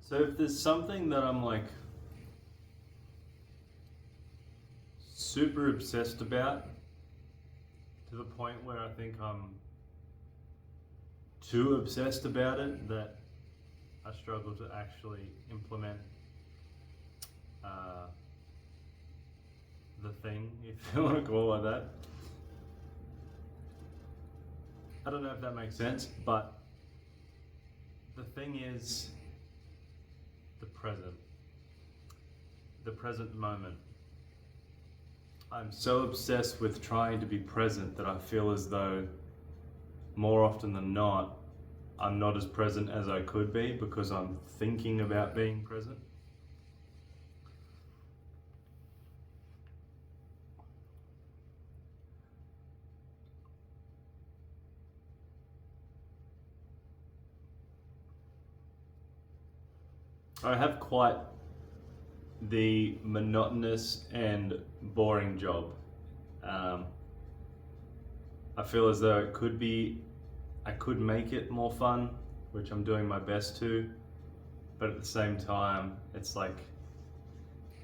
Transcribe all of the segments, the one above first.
So if there's something that I'm like super obsessed about to the point where I think I'm too obsessed about it that I struggle to actually implement uh, the thing, if you want to call it like that. I don't know if that makes sense, but the thing is the present moment. I'm so obsessed with trying to be present that I feel as though more often than not, I'm not as present as I could be because I'm thinking about being present. I have quite the monotonous and boring job. Um, I feel as though I could make it more fun, which I'm doing my best to, but at the same time, it's like,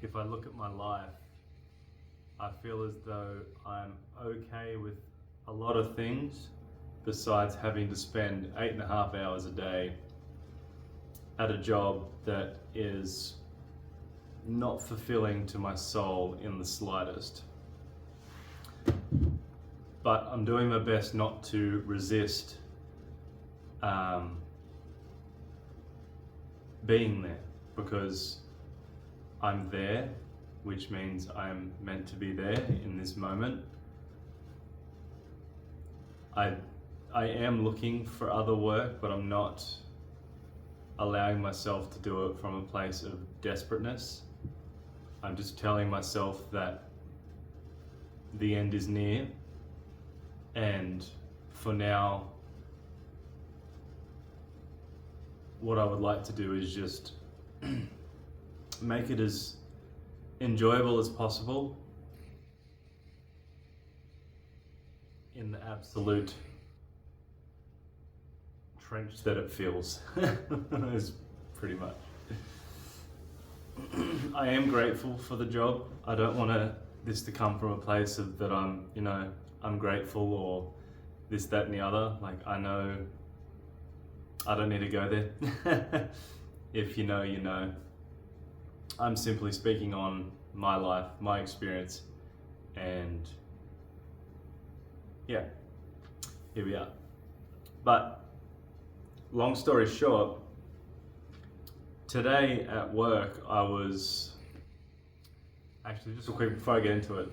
if I look at my life, I feel as though I'm okay with a lot of things besides having to spend 8.5 hours a day at a job that is not fulfilling to my soul in the slightest. But I'm doing my best not to resist being there, because I'm there, which means I'm meant to be there in this moment. I am looking for other work, but I'm not allowing myself to do it from a place of desperateness. I'm just telling myself that the end is near, and for now, what I would like to do is just make it as enjoyable as possible in the absolute trench that it feels. Is pretty much. I am grateful for the job. I don't want this to come from a place of that I'm grateful or this, that, and the other. Like, I know I don't need to go there. If you know, you know. I'm simply speaking on my life, my experience, and yeah, here we are. But long story short, today at work I was, actually just real quick before I get into it,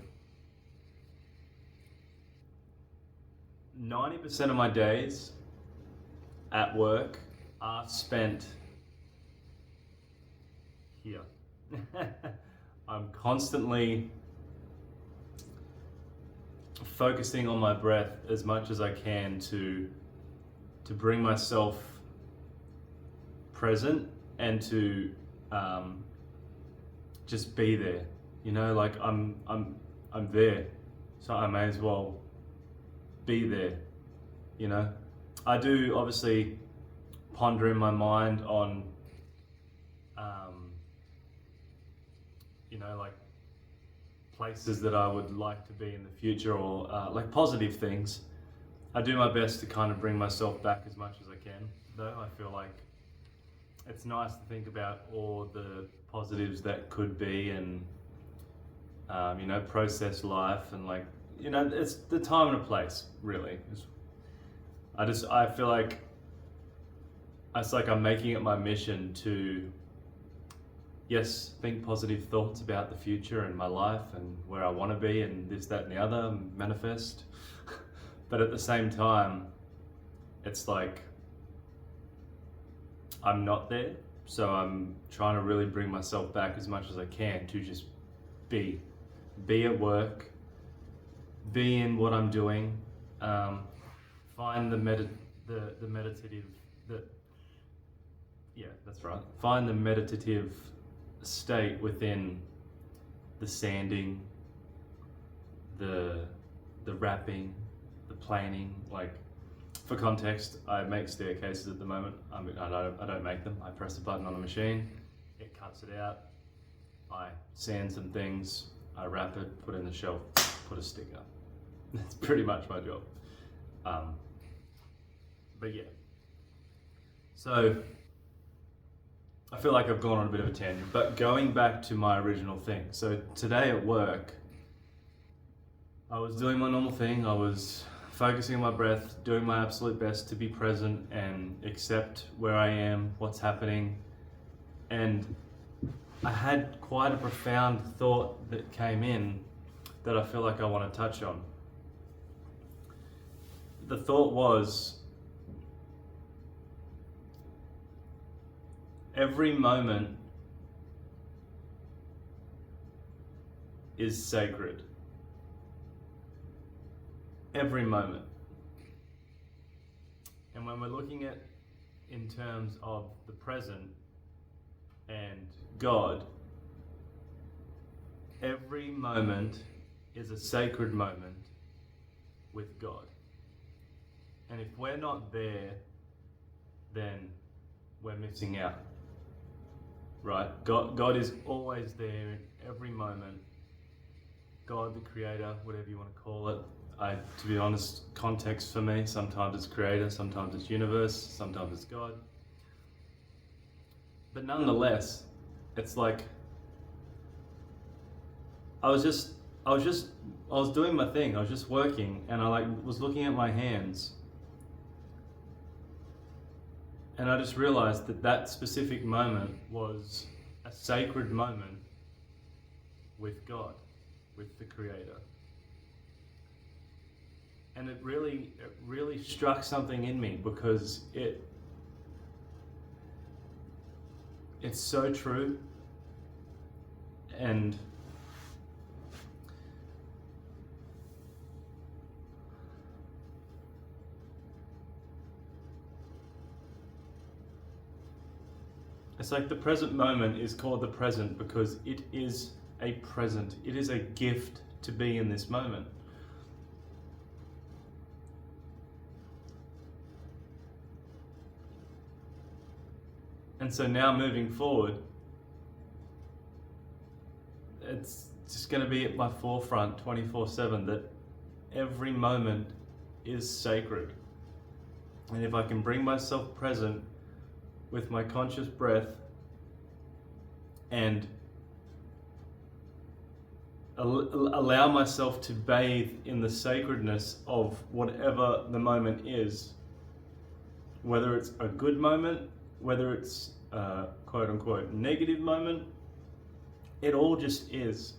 90% of my days at work are spent here. I'm constantly focusing on my breath as much as I can to bring myself present and to just be there. Like I'm there, so I may as well be there. I do obviously ponder in my mind on like places that I would like to be in the future, or like positive things. I do my best to kind of bring myself back as much as I can, though. I feel like it's nice to think about all the positives that could be, and process life, and it's the time and a place, really. I feel like it's like I'm making it my mission to, yes, think positive thoughts about the future and my life and where I want to be and this, that, and the other, manifest. But at the same time, it's like I'm not there. So I'm trying to really bring myself back as much as I can to just be at work, be in what I'm doing, find the meditative, that's right. Find the meditative state within the sanding, the wrapping, the planing. Like, For context, I make staircases at the moment. I don't make them. I press a button on a machine, it cuts it out. I sand some things, I wrap it, put it in the shelf, put a sticker. That's pretty much my job. But yeah. So I feel like I've gone on a bit of a tangent, but going back to my original thing. So today at work, I was doing my normal thing. I was focusing on my breath, doing my absolute best to be present and accept where I am, what's happening. And I had quite a profound thought that came in that I feel like I want to touch on. The thought was, every moment is sacred. Every moment. And when we're looking at in terms of the present and God, every moment is a sacred moment with God. And if we're not there, then we're missing out. Right? God is always there in every moment. God, the creator, whatever you want to call it. To be honest, context for me, sometimes it's creator, sometimes it's universe, sometimes it's God. But nonetheless, it's like, I was doing my thing, I was just working, and I was looking at my hands. And I just realized that specific moment was a sacred moment with God, with the creator. And it really struck something in me, because it's so true. And it's like the present moment is called the present because it is a present. It is a gift to be in this moment. And so now moving forward, it's just going to be at my forefront 24/7 that every moment is sacred. And if I can bring myself present with my conscious breath and allow myself to bathe in the sacredness of whatever the moment is, whether it's a good moment, whether it's a quote unquote negative moment, it all just is.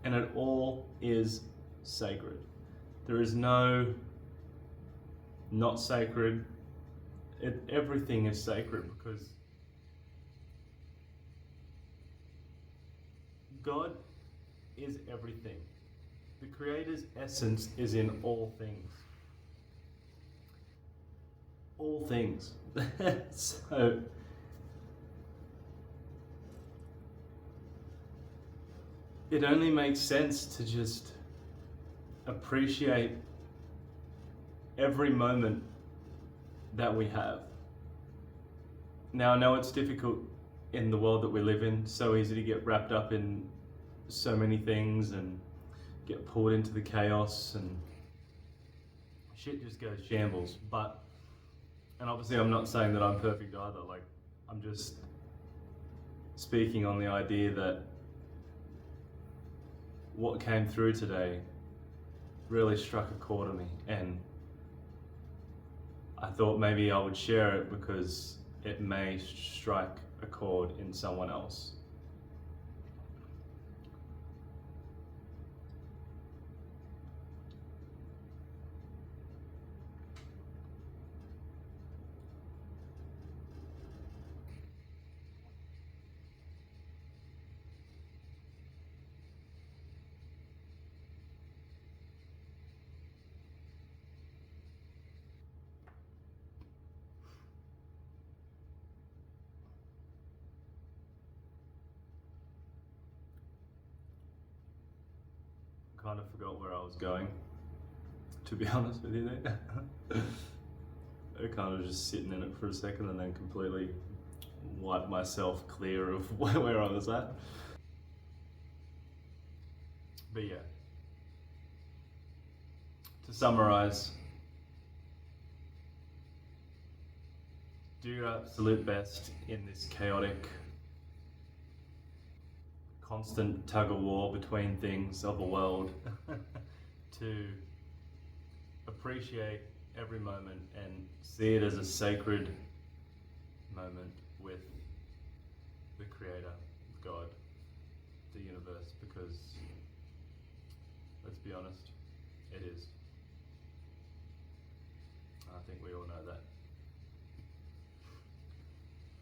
And it all is sacred. There is no not sacred. Everything is sacred because God is everything. The Creator's essence is in all things. All things. So it only makes sense to just appreciate every moment that we have. Now, I know it's difficult in the world that we live in, so easy to get wrapped up in so many things and get pulled into the chaos and shit just goes shambles. And obviously I'm not saying that I'm perfect either, like I'm just speaking on the idea that what came through today really struck a chord in me, and I thought maybe I would share it because it may strike a chord in someone else. Kind of forgot where I was going, to be honest with you there. kind of just sitting in it for a second and then completely wipe myself clear of where I was at. But yeah, to summarize, do your absolute best in this chaotic, constant tug of war between things of a world to appreciate every moment and see it as a sacred moment with the Creator, God, the universe, because let's be honest, it is. I think we all know that.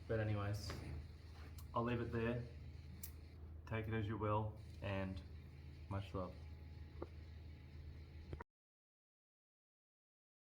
But anyways, I'll leave it there. Take it as you will, and much love.